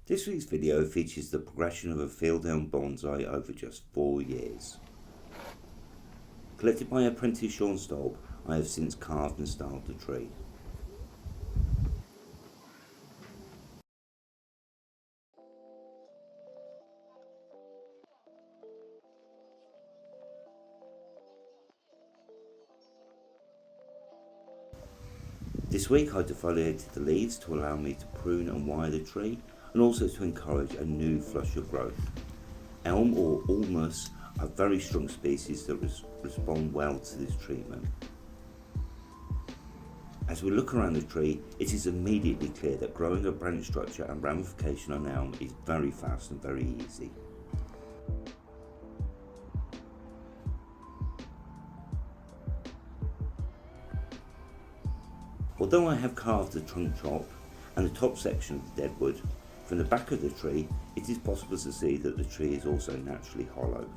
This week's video features the progression of a field elm bonsai over just 4 years. Collected by apprentice Sean Stump, I have since carved and styled the tree. This week I defoliated the leaves to allow me to prune and wire the tree, and also to encourage a new flush of growth. Elm or ulmus are very strong species that respond well to this treatment. As we look around the tree, it is immediately clear that growing a branch structure and ramification on elm is very fast and very easy. Although I have carved the trunk top and the top section of the deadwood, from the back of the tree it is possible to see that the tree is also naturally hollow.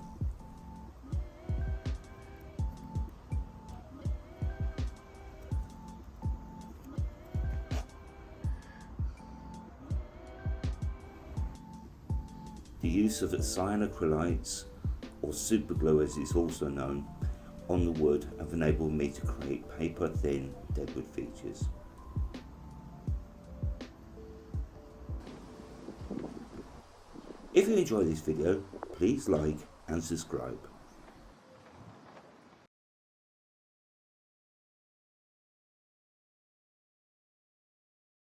The use of cyanocrylates, or superglue as it's also known, on the wood have enabled me to create paper thin deadwood features. If you enjoyed this video, please like and subscribe.